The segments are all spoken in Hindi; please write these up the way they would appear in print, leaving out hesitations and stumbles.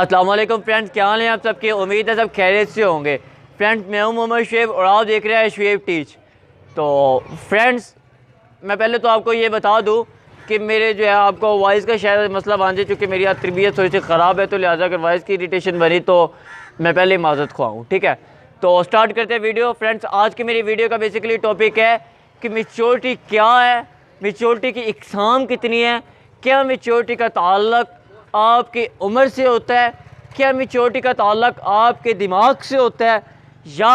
अस्सलाम वालेकुम फ्रेंड्स, क्या हाल है आप सबके। उम्मीद है सब खैरियत से होंगे। फ्रेंड्स, मैं हूं मोहम्मद शुएब और आप देख रहे हैं शुएब टीच। तो फ्रेंड्स, मैं पहले तो आपको ये बता दूं कि मेरे जो है आपको वॉइस का शायद मसला बन जाए, चूँकि मेरी तरबियत थोड़ी सी ख़राब है, तो लिहाजा अगर वॉइस की इरिटेशन बनी तो मैं पहले माज़रत ख्वाऊँ। ठीक है, तो स्टार्ट करते हैं वीडियो। फ्रेंड्स, आज की मेरी वीडियो का बेसिकली टॉपिक है कि मैच्योरिटी क्या है, मैच्योरिटी की इक़साम कितनी है, क्या मैच्योरिटी का ताल्लुक़ आपकी उम्र से होता है, क्या मैच्योरिटी का ताल्लुक़ आपके दिमाग से होता है, या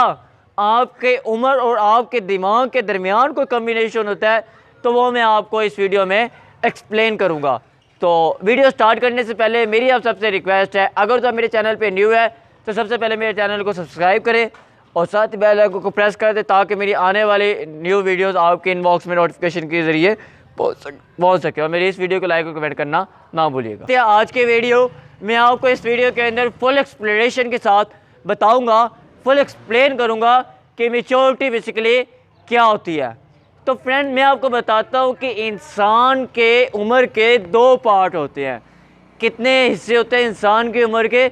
आपके उम्र और आपके दिमाग के दरमियान कोई कम्बिनेशन होता है, तो वो मैं आपको इस वीडियो में एक्सप्लेन करूँगा। तो वीडियो स्टार्ट करने से पहले मेरी आप सबसे रिक्वेस्ट है, अगर तो आप मेरे चैनल पे न्यू है तो सबसे पहले मेरे चैनल को सब्सक्राइब करें और साथ ही बेल आइकन को प्रेस कर दें ताकि मेरी आने वाली न्यू वीडियोस आपके इनबॉक्स में नोटिफिकेशन के ज़रिए पहुँच सके। और मेरी इस वीडियो को लाइक और कमेंट करना ना भूलिएगा। तो आज के वीडियो मैं आपको इस वीडियो के अंदर फुल एक्सप्लेनेशन के साथ बताऊँगा, फुल एक्सप्लेन करूँगा कि मैच्योरिटी बेसिकली क्या होती है। तो फ्रेंड, मैं आपको बताता हूँ कि इंसान के उम्र के दो पार्ट होते हैं। कितने हिस्से होते हैं इंसान की उम्र के?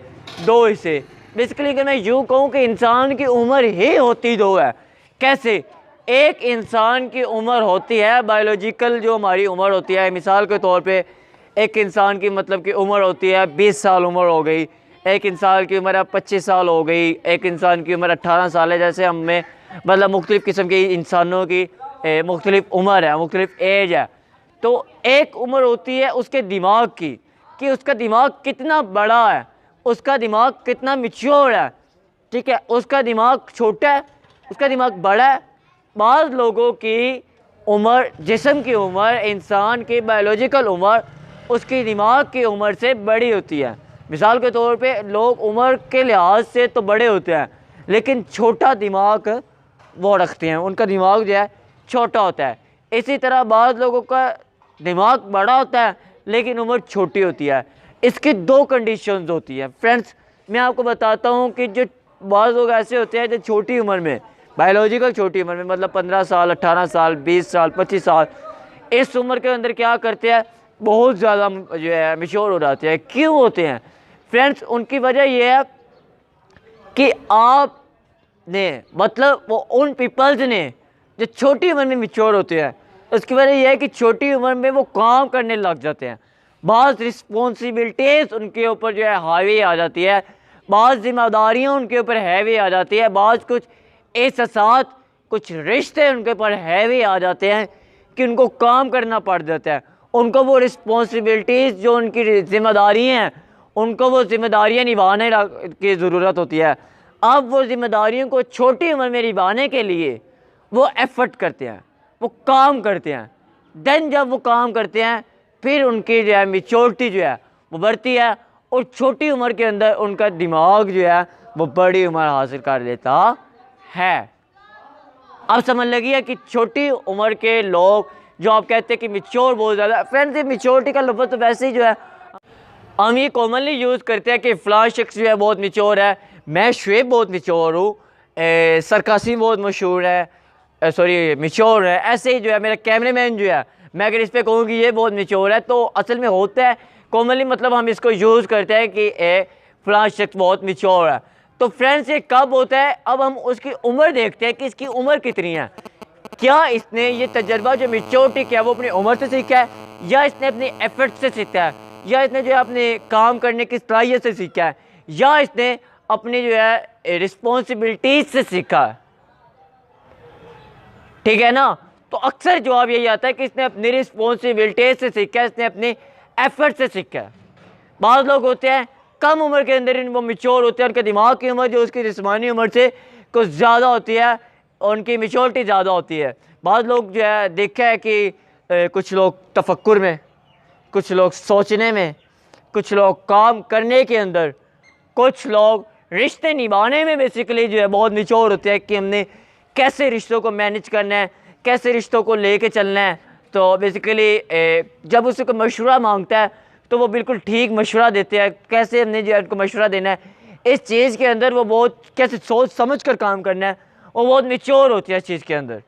दो हिस्से। बेसिकली कि मैं यूँ कहूँ कि इंसान की उम्र ही होती दो है। कैसे? एक इंसान की उम्र होती है बायोलॉजिकल, जो हमारी उम्र होती है, मिसाल के तौर पे एक इंसान की मतलब की उम्र होती है 20 साल उम्र हो गई, एक इंसान की उम्र 25 साल हो गई, एक इंसान की उम्र 18 साल है। जैसे हम में मतलब मुख्तलिफ़ किस्म के इंसानों की मुख्तलिफ़ उम्र है, मुख्तलिफ़ एज है। तो एक उम्र होती है उसके दिमाग की, कि उसका दिमाग कितना बड़ा है, उसका दिमाग कितना मैच्योर है। ठीक है, उसका दिमाग छोटा है, उसका दिमाग बड़ा है। बाज़ लोगों की उम्र, जिस्म की उम्र, इंसान की बायोलॉजिकल उम्र उसकी दिमाग की उम्र से बड़ी होती है। मिसाल के तौर पे लोग उम्र के लिहाज से तो बड़े होते हैं लेकिन छोटा दिमाग वो रखते हैं, उनका दिमाग जो है छोटा होता है। इसी तरह बाज़ लोगों का दिमाग बड़ा होता है लेकिन उम्र छोटी होती है। इसकी दो कंडीशंस होती है। फ्रेंड्स, मैं आपको बताता हूँ कि जो बाज़ लोग ऐसे होते हैं जो छोटी उम्र में, बायोलॉजिकल छोटी उम्र में, मतलब 15 साल, 18 साल, 20 साल, 25 साल, इस उम्र के अंदर क्या करते हैं, बहुत ज़्यादा जो है मैच्योर हो जाते हैं। क्यों होते हैं फ्रेंड्स? उनकी वजह यह है कि आपने मतलब वो उन पीपल्स ने जो छोटी उम्र में मैच्योर होते हैं, उसकी वजह यह है कि छोटी उम्र में वो काम करने लग जाते हैं। बाज़ रिस्पॉन्सिबिलिटीज़ उनके ऊपर जो है हावी आ जाती है, बाज़ जिम्मेदारियाँ उनके ऊपर हैवी आ जाती है, बाज़ कुछ एहसास, कुछ रिश्ते उनके ऊपर हैवी आ जाते हैं कि उनको काम करना पड़ जाता है। उनको वो रिस्पॉन्सिबिलिटीज़, जो उनकी ज़िम्मेदारियाँ हैं, उनको वो ज़िम्मेदारियाँ निभाने की ज़रूरत होती है। अब वो ज़िम्मेदारियों को छोटी उम्र में निभाने के लिए वो एफ़र्ट करते हैं, वो काम करते हैं। देन जब वो काम करते हैं फिर उनकी जो है मैच्योरिटी जो है वो बढ़ती है और छोटी उम्र के अंदर उनका दिमाग जो है वो बड़ी उम्र हासिल कर लेता है। अब समझ लगी है कि छोटी उम्र के लोग जो आप कहते हैं कि मैच्योर बहुत ज़्यादा। फ्रेंड्स, ये मैच्योरिटी का लफ्ज़ तो वैसे ही जो है हम ये कॉमनली यूज़ करते हैं कि फ़लाँ शख्स जो है बहुत मैच्योर है, मैं शुएब बहुत मैच्योर हूँ, सरकासी बहुत मशहूर है, सॉरी मैच्योर है। ऐसे ही जो है मेरा कैमरामैन जो है, मैं अगर इस पर कहूँ कि ये बहुत मैच्योर है, तो असल में होता है कॉमनली, मतलब हम इसको यूज़ करते हैं कि फ़लाँ शख्स बहुत मैच्योर है। तो फ्रेंड्स, ये कब होता है? अब हम उसकी उम्र देखते हैं कि इसकी उम्र कितनी है। क्या इसने ये तजर्बा, जो मैच्योरिटी क्या, वो अपनी उम्र से सीखा है, या इसने अपनी एफर्ट से सीखा है, या इसने जो है अपने काम करने की सलाहियत से सीखा है, या इसने अपनी जो है रिस्पॉन्सिबिलिटीज से सीखा है। ठीक है ना? तो अक्सर जवाब यही आता है कि इसने अपनी रिस्पॉन्सिबिलिटीज से सीखा है, इसने अपनी एफर्ट से सीखा है। बाज़ लोग होते हैं कम उम्र के अंदर वो मैच्योर होते हैं, उनके दिमाग की उम्र जो उसकी जिस्मानी उम्र से कुछ ज़्यादा होती है, उनकी मैच्योरिटी ज़्यादा होती है। बाज़ लोग जो है देखा है कि कुछ लोग तफक्कुर में, कुछ लोग सोचने में, कुछ लोग काम करने के अंदर, कुछ लोग रिश्ते निभाने में बेसिकली जो है बहुत मैच्योर होते हैं कि हमने कैसे रिश्तों को मैनेज करना है, कैसे रिश्तों को लेके चलना है। तो बेसिकली जब उससे कोई मशवरा मांगता है तो वो बिल्कुल ठीक मशवरा देते हैं, कैसे हमने जो है उनको मशवरा देना है, इस चीज़ के अंदर वो बहुत कैसे सोच समझ कर काम करना है, वो बहुत मैच्योर होती है इस चीज़ के अंदर।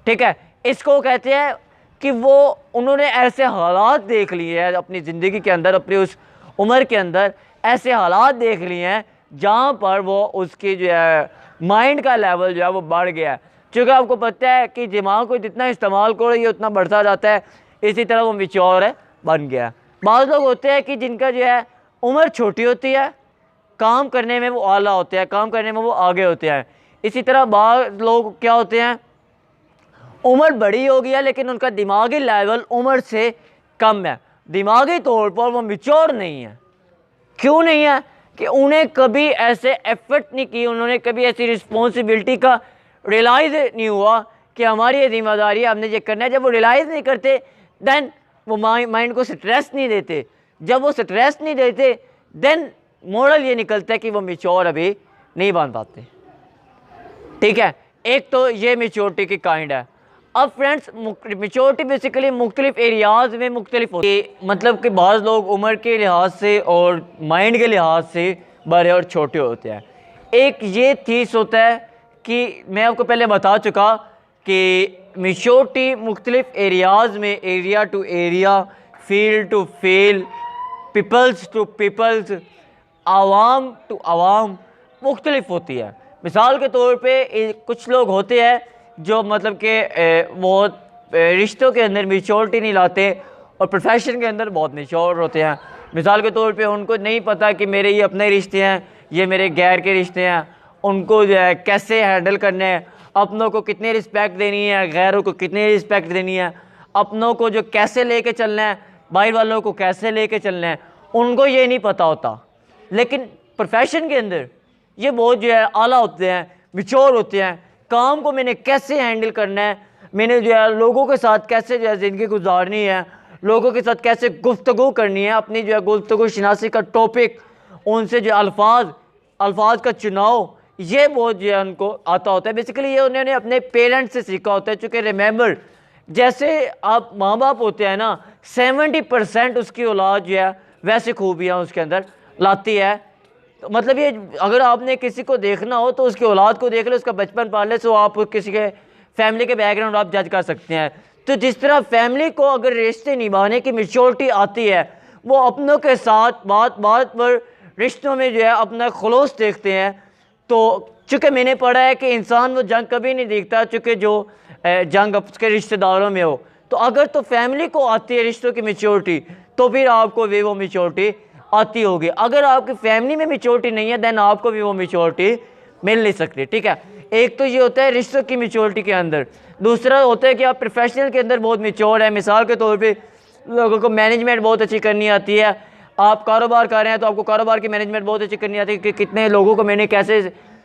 ठीक है, इसको कहते हैं कि वो उन्होंने ऐसे हालात देख लिए हैं अपनी ज़िंदगी के अंदर, अपनी उस उम्र के अंदर, ऐसे हालात देख लिए हैं जहाँ पर वो उसकी जो है माइंड का लेवल जो है वो बढ़ गया है। क्योंकि आपको पता है कि दिमाग को जितना इस्तेमाल करो ये उतना बढ़ता जाता है, इसी तरह वो मैच्योर है बन गया। बाज़ लोग होते हैं कि जिनका जो है उम्र छोटी होती है, काम करने में वो आला होते हैं, काम करने में वो आगे होते हैं। इसी तरह बाज़ लोग क्या होते हैं, उम्र बड़ी हो गया लेकिन उनका दिमागी लेवल उम्र से कम है, दिमागी तौर पर वो मैच्योर नहीं है। क्यों नहीं है? कि उन्हें कभी ऐसे एफर्ट नहीं की, उन्होंने कभी ऐसी रिस्पॉन्सिबिलिटी का रियलाइज़ नहीं हुआ कि हमारी ये जिम्मेदारी है, हमने ये करना है। जब वो रियलाइज़ नहीं करते देन वो माइंड को स्ट्रेस नहीं देते, जब वो स्ट्रेस नहीं देते देन मॉडल ये निकलता है कि वो मैच्योर अभी नहीं बन पाते। ठीक है, एक तो ये मैच्योरिटी की काइंड है। अब फ्रेंड्स मैच्योरिटी बेसिकली मुख्तलिफ एरियाज़ में मुख्तलिफ होती है, मतलब कि बाज़ लोग उम्र के लिहाज से और माइंड के लिहाज से बड़े और छोटे होते हैं। एक ये चीज़ होता है कि मैं आपको पहले बता चुका कि मैच्योरिटी मुख्तलिफ एरियाज़ में, area to area, field to field, peoples to peoples, आवाम टू आवाम मुख्तलिफ होती है। मिसाल के तौर पे कुछ लोग होते हैं जो मतलब कि बहुत रिश्तों के अंदर मैच्योरिटी नहीं लाते और प्रोफेशन के अंदर बहुत मैच्योर होते हैं। मिसाल के तौर पे उनको नहीं पता कि मेरे ये अपने रिश्ते हैं, ये मेरे गैर के रिश्ते हैं, उनको जो है कैसे हैंडल करने हैं, अपनों को कितनी रिस्पेक्ट देनी है, गैरों को कितनी रिस्पेक्ट देनी है, अपनों को जो कैसे लेके चलना है, बाहर वालों को कैसे लेके चलना है, उनको ये नहीं पता होता। लेकिन प्रोफेशन के अंदर ये बहुत जो है आला होते हैं, मैच्योर होते हैं। काम को मैंने कैसे हैंडल करना है, मैंने जो है लोगों के साथ कैसे जो है ज़िंदगी गुजारनी है, लोगों के साथ कैसे गुफ्तगू करनी है, अपनी जो है गुफ्तगू शनासी का टॉपिक, उनसे जो अल्फाज का चुनाव, ये बहुत जो है उनको आता होता है। बेसिकली ये उन्होंने अपने पेरेंट्स से सीखा होता है। चूँकि रिमेंबर, जैसे आप माँ बाप होते हैं ना, 70% उसकी औलाद जो है वैसे खूबियाँ उसके अंदर लाती है। तो मतलब ये अगर आपने किसी को देखना हो तो उसकी औलाद को देख लो, उसका बचपन पाल ले, तो आप किसी के फैमिली के बैकग्राउंड आप जज कर सकते हैं। तो जिस तरह फैमिली को अगर रिश्ते निभाने की मैच्योरिटी आती है, वो अपनों के साथ बात बात पर रिश्तों में जो है अपना खुलूस देखते हैं। तो चूँकि मैंने पढ़ा है कि इंसान वो जंग कभी नहीं देखता चूँकि जो जंग उसके रिश्तेदारों में हो। तो अगर तो फैमिली को आती है रिश्तों की मैच्योरिटी, तो फिर आपको भी वो मैच्योरिटी आती होगी। अगर आपकी फैमिली में मैच्योरिटी नहीं है देन आपको भी वो मैच्योरिटी मिल नहीं सकती। ठीक है, एक तो ये होता है रिश्तों की मैच्योरिटी के अंदर। दूसरा होता है कि आप प्रोफेशनल के अंदर बहुत मैच्योर है। मिसाल के तौर पे लोगों को मैनेजमेंट बहुत अच्छी करनी आती है। आप कारोबार कर रहे हैं तो आपको कारोबार की मैनेजमेंट बहुत अच्छी करनी आती है कि कितने लोगों को मैंने कैसे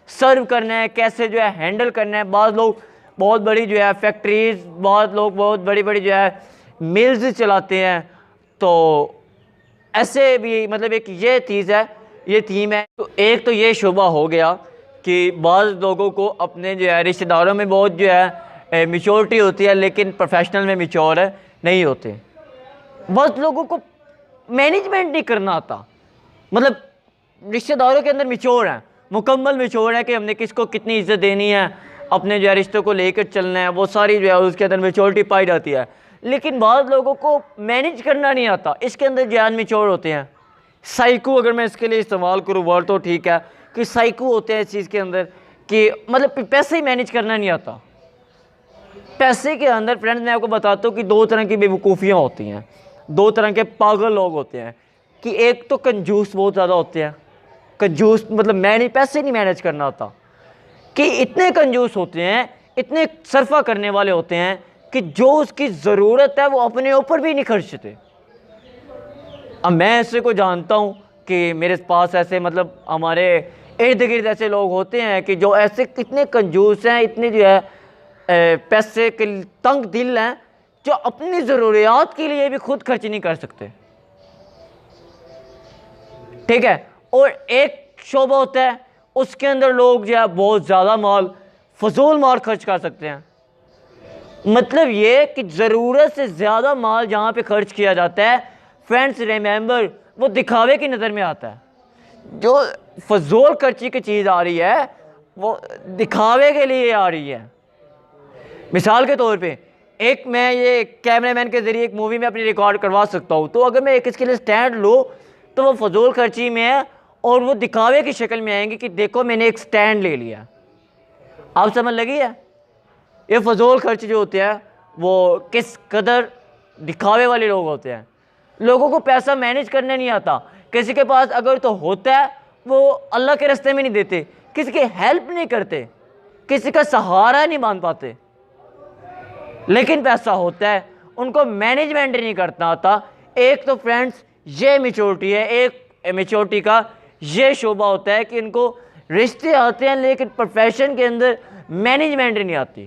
सर्व करना है, कैसे जो है हैंडल करना है। बाज़ लोग बहुत बड़ी जो है फैक्ट्रीज, बहुत लोग बहुत बड़ी बड़ी जो है मिल्स चलाते हैं। तो ऐसे भी मतलब एक ये चीज़ है, ये थीम है। तो एक तो ये शुबा हो गया कि बाज़ लोगों को अपने जो है रिश्तेदारों में बहुत जो है मैच्योरिटी होती है लेकिन प्रोफेशनल में मैच्योर नहीं होते। बहुत लोगों को मैनेजमेंट नहीं करना आता, मतलब रिश्तेदारों के अंदर मैच्योर हैं, मुकम्मल मैच्योर है कि हमने किसको कितनी इज्जत देनी है, अपने जो है रिश्तों को लेकर चलना है, वो सारी जो है उसके अंदर मैच्योरिटी पाई जाती है। लेकिन बहुत लोगों को मैनेज करना नहीं आता, इसके अंदर जो मैच्योर होते हैं। साइको, अगर मैं इसके लिए इस्तेमाल करूँ वर्ड तो ठीक है, कि साइको होते हैं इस चीज़ के अंदर कि मतलब पैसे ही मैनेज करना नहीं आता। पैसे के अंदर फ्रेंड्स मैं आपको बताता हूँ कि दो तरह की बेवकूफ़ियाँ होती हैं, दो तरह के पागल लोग होते हैं। कि एक तो कंजूस बहुत ज़्यादा होते हैं, कंजूस मतलब पैसे नहीं मैनेज करना आता, कि इतने कंजूस होते हैं, इतने सरफा करने वाले होते हैं कि जो उसकी ज़रूरत है वो अपने ऊपर भी नहीं खर्चते। अब मैं ऐसे को जानता हूँ कि मेरे पास ऐसे मतलब हमारे इर्द गिर्द ऐसे लोग होते हैं कि जो ऐसे कितने कंजूस हैं, इतने जो है पैसे के तंग दिल हैं, जो अपनी ज़रूरियात के लिए भी खुद खर्च नहीं कर सकते। ठीक है, और एक शोबा होता है उसके अंदर लोग जो है बहुत ज़्यादा माल, फजूल माल खर्च कर सकते हैं। मतलब ये कि ज़रूरत से ज़्यादा माल जहाँ पे खर्च किया जाता है फ्रेंड्स रिमेंबर, वो दिखावे की नज़र में आता है। जो फजूल खर्ची की चीज़ आ रही है वो दिखावे के लिए आ रही है। मिसाल के तौर पे एक मैं ये कैमरामैन के ज़रिए एक मूवी में अपनी रिकॉर्ड करवा सकता हूँ, तो अगर मैं एक इसके लिए स्टैंड लूँ तो वो फजूल खर्ची में है और वो दिखावे की शक्ल में आएंगे कि देखो मैंने एक स्टैंड ले लिया। आप समझ लगी है? ये फजूल खर्च जो होते हैं वो किस कदर दिखावे वाले लोग होते हैं। लोगों को पैसा मैनेज करने नहीं आता। किसी के पास अगर तो होता है वो अल्लाह के रास्ते में नहीं देते, किसी की हेल्प नहीं करते, किसी का सहारा नहीं मान पाते। लेकिन पैसा होता है, उनको मैनेजमेंट नहीं करना आता। एक तो फ्रेंड्स ये मेच्योरिटी है, एक मेच्योरिटी का ये शोबा होता है कि इनको रिश्ते आते हैं लेकिन प्रोफेशन के अंदर मैनेजमेंट नहीं आती।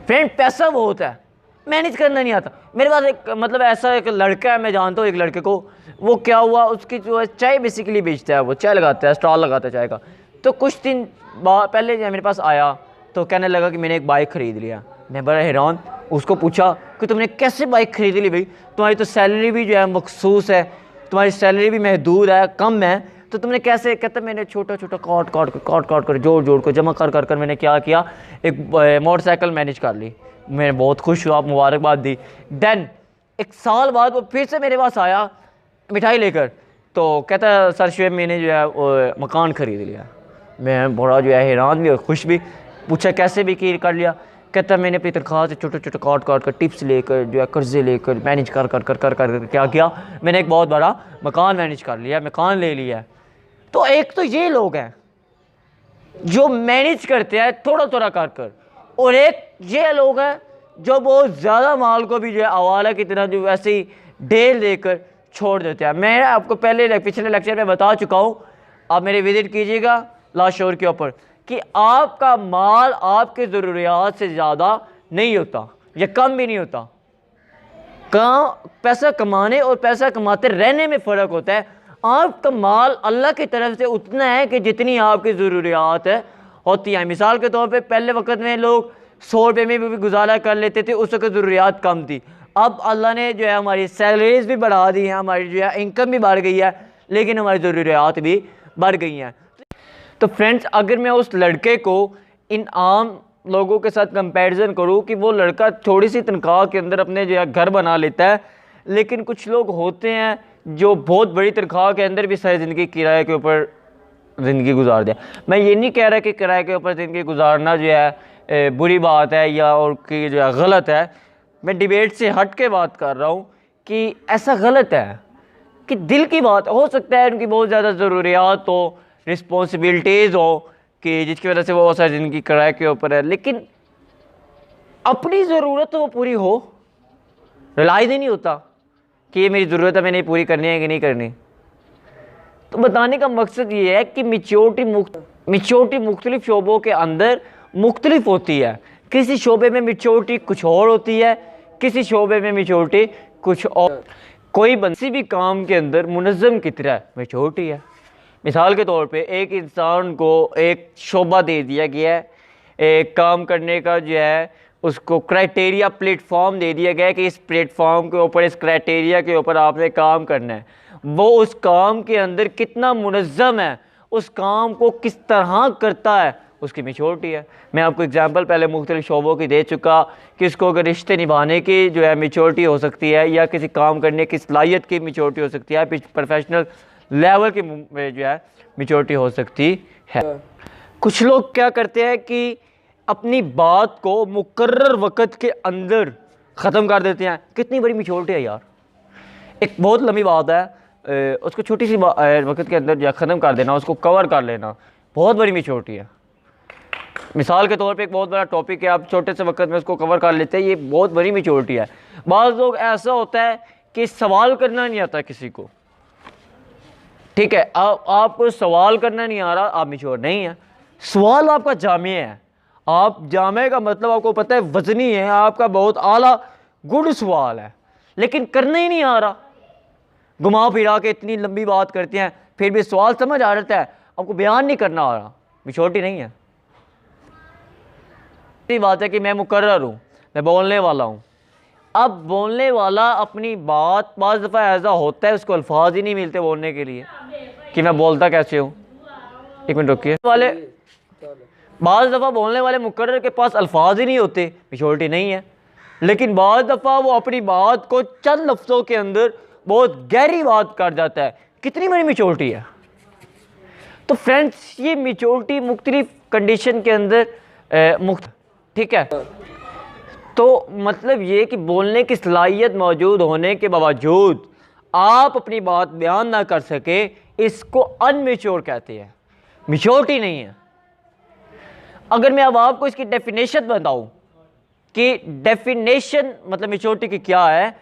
फ्रेंड पैसा वो होता है, मैनेज करना नहीं आता। मेरे पास एक मतलब ऐसा एक लड़का है, मैं जानता हूँ एक लड़के को, वो क्या हुआ उसकी जो है चाय बेसिकली बेचता है, वो चाय लगाता है, स्टॉल लगाता है चाय का। तो कुछ दिन पहले जो मेरे पास आया तो कहने लगा कि मैंने एक बाइक ख़रीद लिया। मैं बड़ा हैरान, उसको पूछा कि तुमने कैसे बाइक ख़रीद ली भाई, तुम्हारी तो सैलरी भी जो है मखसूस है, तुम्हारी सैलरी भी महदूद है, कम है, तो तुमने कैसे? कहता मैंने छोटा छोटा काट कर जोड़ कर जमा कर मैंने क्या किया, एक मोटरसाइकिल मैनेज कर ली। मैं बहुत खुश हुआ, मुबारकबाद दी। देन एक साल बाद वो फिर से मेरे पास आया मिठाई लेकर, तो कहता सर शुएब मैंने जो है मकान ख़रीद लिया। मैं बड़ा जो है हैरान भी और खुश भी। पूछा कैसे भी कर लिया? कहता मैंने अपनी तनख्वाह से छोटे छोटे काट कर टिप्स लेकर जो है कर्जे लेकर मैनेज कर क्या किया, मैंने एक बहुत बड़ा मकान मैनेज कर लिया, मकान ले लिया। तो एक तो ये लोग हैं जो मैनेज करते हैं थोड़ा थोड़ा कर, और एक ये लोग हैं जो बहुत ज़्यादा माल को भी जो है आवाला की तरह जो वैसे ही ढेल देकर छोड़ देते हैं। मैं आपको पहले पिछले लेक्चर में बता चुका हूँ, आप मेरे विजिट कीजिएगा लास्ट शोर के ऊपर, कि आपका माल आपके ज़रूरियात से ज़्यादा नहीं होता या कम भी नहीं होता। पैसा कमाने और पैसा कमाते रहने में फ़र्क होता है। आपका माल अल्लाह की तरफ से उतना है कि जितनी आपकी ज़रूरियात है होती है। मिसाल के तौर पे पहले वक्त में लोग 100 रुपये में भी गुजारा कर लेते थे, उस वक्त ज़रूरियात कम थी। अब अल्लाह ने जो है हमारी सैलरीज भी बढ़ा दी हैं, हमारी जो है इनकम भी बढ़ गई है, लेकिन हमारी ज़रूरियात भी बढ़ गई हैं। तो फ्रेंड्स अगर मैं उस लड़के को इन आम लोगों के साथ कंपैरिजन करूं कि वो लड़का थोड़ी सी तनख्वाह के अंदर अपने जो है घर बना लेता है, लेकिन कुछ लोग होते हैं जो बहुत बड़ी तनख्वाह के अंदर भी सारी ज़िंदगी किराए के ऊपर ज़िंदगी गुजार दें। मैं ये नहीं कह रहा कि किराए के ऊपर ज़िंदगी गुजारना जो है बुरी बात है या और कि जो है गलत है। मैं डिबेट से हट के बात कर रहा हूँ कि ऐसा गलत है कि दिल की बात हो सकता है उनकी बहुत ज़्यादा ज़रूरियात हो, रिस्पॉन्सिबिलिटीज़ हो कि जिसकी वजह से वो सारी ज़िंदगी किराए के ऊपर है, लेकिन अपनी ज़रूरत तो वो पूरी हो, रिलाइज़ ही नहीं होता कि ये मेरी ज़रूरत है, मैंने पूरी करनी है कि नहीं करनी। तो बताने का मकसद ये है कि मेच्योरिटी मुख्तलिफ शोबों के अंदर मुख्तलिफ होती है। किसी शोबे में मेच्योरिटी कुछ और होती है, किसी शोबे में मेच्योरिटी कुछ और। कोई किसी भी काम के अंदर मुनज़्ज़म की तरह मेच्योरिटी है। मिसाल के तौर पे एक इंसान को एक शोबा दे दिया गया है, एक काम करने का जो है उसको क्राइटेरिया प्लेटफॉर्म दे दिया गया है कि इस प्लेटफॉर्म के ऊपर, इस क्राइटेरिया के ऊपर आपने काम करना है। वो उस काम के अंदर कितना मुनज़्ज़म है, उस काम को किस तरह करता है, उसकी मेच्योरिटी है। मैं आपको एग्जांपल पहले मुख्तलिफ शोबों की दे चुका कि इसको अगर रिश्ते निभाने की जो है मेच्योरिटी हो सकती है, या किसी काम करने की सलाहियत की मेच्योरिटी हो सकती है, प्रोफेशनल लेवल की जो है मेच्योरिटी हो सकती है। कुछ लोग क्या करते हैं कि अपनी बात को मुकर्रर वक़्त के अंदर ख़त्म कर देते हैं। कितनी बड़ी मेच्योरिटी है यार, एक बहुत लंबी बात है, उसको छोटी सी वक़्त के अंदर जो ख़त्म कर देना, उसको कवर कर लेना, बहुत बड़ी मेच्योरिटी है। मिसाल के तौर पे एक बहुत बड़ा टॉपिक है, आप छोटे से वक्त में उसको कवर कर लेते हैं, ये बहुत बड़ी मेच्योरिटी है। बाज़ लोग ऐसा होता है कि सवाल करना नहीं आता किसी को, ठीक है, आपको सवाल करना नहीं आ रहा, आप मेच्योर नहीं है। सवाल आपका जामे है, आप जामे का मतलब आपको पता है वज़नी है, आपका बहुत आला गुड सवाल है, लेकिन करना ही नहीं आ रहा। घुमा फिरा के इतनी लंबी बात करते हैं, फिर भी सवाल समझ आ जाता है, आपको बयान नहीं करना आ रहा, मेच्योरिटी नहीं है। बात है कि मैं मुकर्रर हूँ, मैं बोलने वाला हूँ। अब बोलने वाला अपनी बात बाज़ दफ़ा ऐसा होता है उसको अल्फाज ही नहीं मिलते बोलने के लिए कि मैं बोलता कैसे हूँ। एक मिनट रुकिए, बाज़ दफ़ा बोलने वाले मुकर्रर के पास अल्फाज ही नहीं होते, मेच्योरिटी नहीं है। लेकिन बाज़ दफ़ा वो अपनी बात को चंद लफ्ज़ों के अंदर बहुत गहरी बात कर जाता है। कितनी बड़ी मेच्योरिटी है। तो फ्रेंड्स ये मेच्योरिटी मुख्तलिफ कंडीशन के अंदर ठीक है। तो मतलब ये कि बोलने की सलाहियत मौजूद होने के बावजूद आप अपनी बात बयान ना कर सके, इसको अनमेच्योर कहते हैं, मेच्योरिटी नहीं है। अगर मैं अब आपको इसकी डेफिनेशन बताऊं कि डेफिनेशन मतलब मेच्योरिटी की क्या है,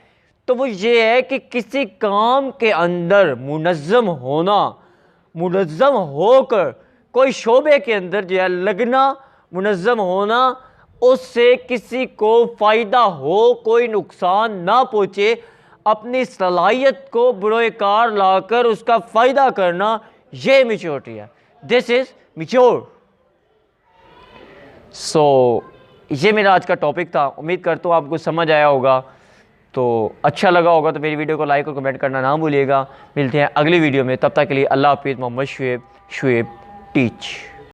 तो वो ये है कि किसी काम के अंदर मुनज़्ज़म होना, मुनज़्ज़म होकर कोई शोबे के अंदर जो है लगना, मुनज़्ज़म होना, उससे किसी को फ़ायदा हो, कोई नुकसान ना पहुँचे, अपनी सलाहियत को बुरोकार लाकर उसका फ़ायदा करना, ये मेच्योरिटी है। This is mature. सो ये मेरा आज का टॉपिक था। उम्मीद करता हूँ आपको समझ आया होगा। तो अच्छा लगा होगा तो मेरी वीडियो को लाइक और कमेंट करना ना भूलिएगा। मिलते हैं अगली वीडियो में, तब तक के लिए अल्लाह हाफिज़। मोहम्मद शुएब टीच।